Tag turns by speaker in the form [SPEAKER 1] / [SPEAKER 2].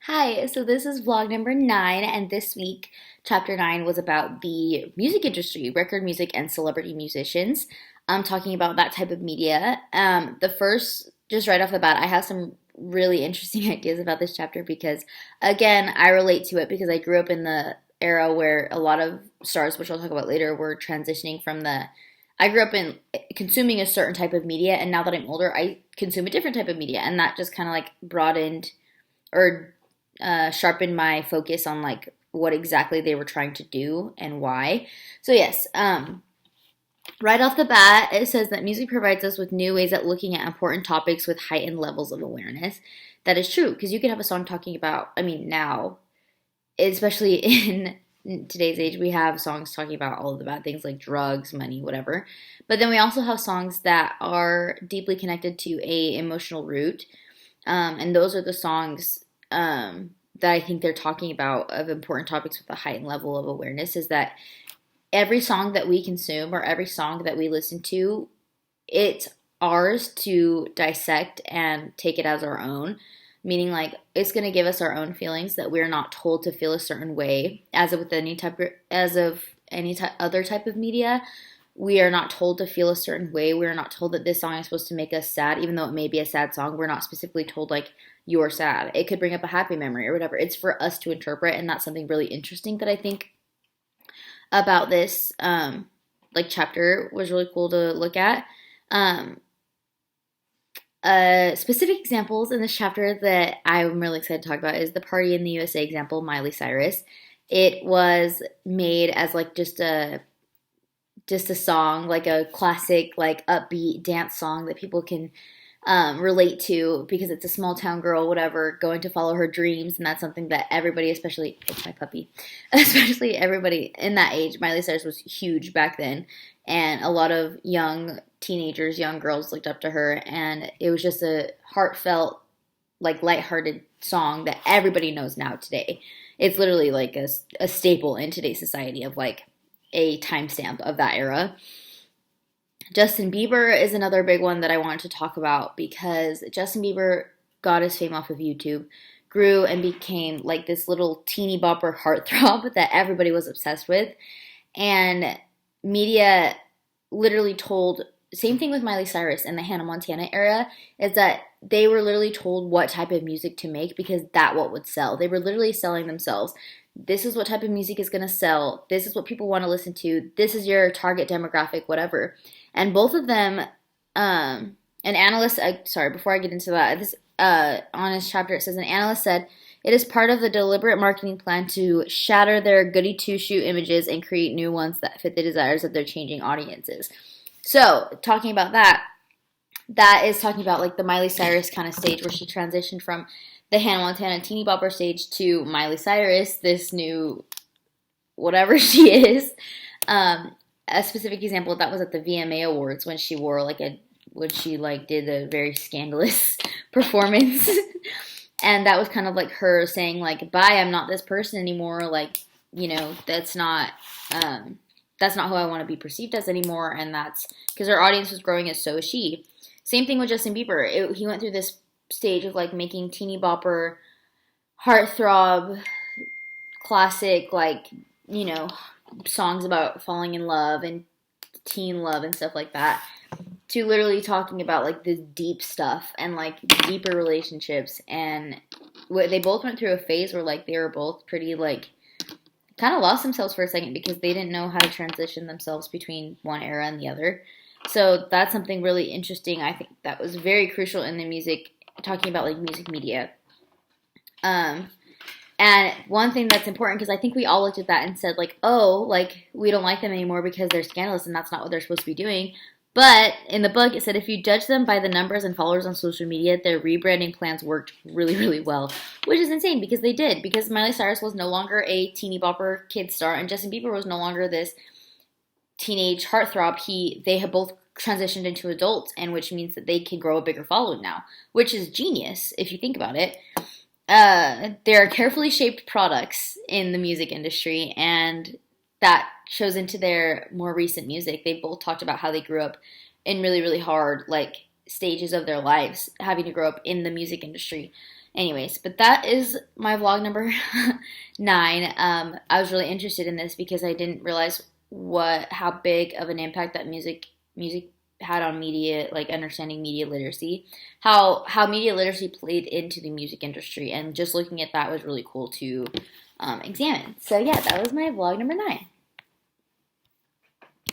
[SPEAKER 1] Hi, so this is vlog number 9, and this week, chapter 9 was about the music industry, record music, and celebrity musicians. I'm talking about that type of media. The first, just right off the bat, I have some really interesting ideas about this chapter because, again, I relate to it because I grew up in the era where a lot of stars, which I'll talk about later, were transitioning from the. I grew up in consuming a certain type of media, and now that I'm older, I consume a different type of media, and that just kind of like broadened or sharpened my focus on like what exactly they were trying to do and why. So yes, right off the bat, it says that music provides us with new ways at looking at important topics with heightened levels of awareness. That is true because you could have a song talking about. I mean, now, especially in today's age, we have songs talking about all of the bad things like drugs, money, whatever. But then we also have songs that are deeply connected to a emotional root, and those are the songs that I think they're talking about of important topics with a heightened level of awareness. Is that every song that we consume or every song that we listen to, it's ours to dissect and take it as our own. Meaning, like, it's going to give us our own feelings that we're not told to feel a certain way, as of with any type, other type of media. We are not told to feel a certain way. We are not told that this song is supposed to make us sad, even though it may be a sad song. We're not specifically told, like, you're sad. It could bring up a happy memory or whatever. It's for us to interpret, and that's something really interesting that I think about this like chapter was really cool to look at. Um, Specific examples in this chapter that I'm really excited to talk about is the Party in the USA example, Miley Cyrus. It was made as like just a song, like a classic, like upbeat dance song that people can relate to because it's a small town girl, whatever, going to follow her dreams, and that's something that everybody, especially it's my puppy, especially everybody in that age. Miley Cyrus was huge back then, and a lot of young teenagers, young girls looked up to her, and it was just a heartfelt, like lighthearted song that everybody knows now today. It's literally like a staple in today's society of like a timestamp of that era. Justin Bieber is another big one that I wanted to talk about because Justin Bieber got his fame off of YouTube, grew and became like this little teeny bopper heartthrob that everybody was obsessed with. And media literally told, same thing with Miley Cyrus and the Hannah Montana era, is that they were literally told what type of music to make because that what would sell. They were literally selling themselves. This is what type of music is going to sell. This is what people want to listen to. This is your target demographic, whatever. And both of them, an analyst, sorry, before I get into that, this on his chapter, it says an analyst said, it is part of the deliberate marketing plan to shatter their goody two-shoe images and create new ones that fit the desires of their changing audiences. So, talking about that, that is talking about like the Miley Cyrus kind of stage where she transitioned from the Hannah Montana teeny bopper stage to Miley Cyrus, this new whatever she is. A specific example of that was at the VMA Awards when she wore like when she like did a very scandalous performance. And that was kind of like her saying like, bye, I'm not this person anymore. Like, that's not who I want to be perceived as anymore. And that's because her audience was growing, as so is she. Same thing with Justin Bieber. He went through this stage of like making teeny bopper, heartthrob, classic, like, songs about falling in love and teen love and stuff like that, to literally talking about like the deep stuff and like deeper relationships. And they both went through a phase where like they were both pretty like kind of lost themselves for a second because they didn't know how to transition themselves between one era and the other. So that's something really interesting. I think that was very crucial in the music, talking about like music media. And one thing that's important, because I think we all looked at that and said, like, oh, like, we don't like them anymore because they're scandalous and that's not what they're supposed to be doing. But in the book, it said if you judge them by the numbers and followers on social media, their rebranding plans worked really, really well, which is insane because they did. Because Miley Cyrus was no longer a teeny bopper kid star, and Justin Bieber was no longer this teenage heartthrob. They have both transitioned into adults, and which means that they can grow a bigger following now, which is genius if you think about it. There are carefully shaped products in the music industry, and that shows into their more recent music. They both talked about how they grew up in really, really hard, like, stages of their lives, having to grow up in the music industry. Anyways, but that is my vlog number 9. I was really interested in this because I didn't realize how big of an impact that music had on media, like understanding media literacy, how media literacy played into the music industry, and just looking at that was really cool to examine. So yeah, that was my vlog number 9.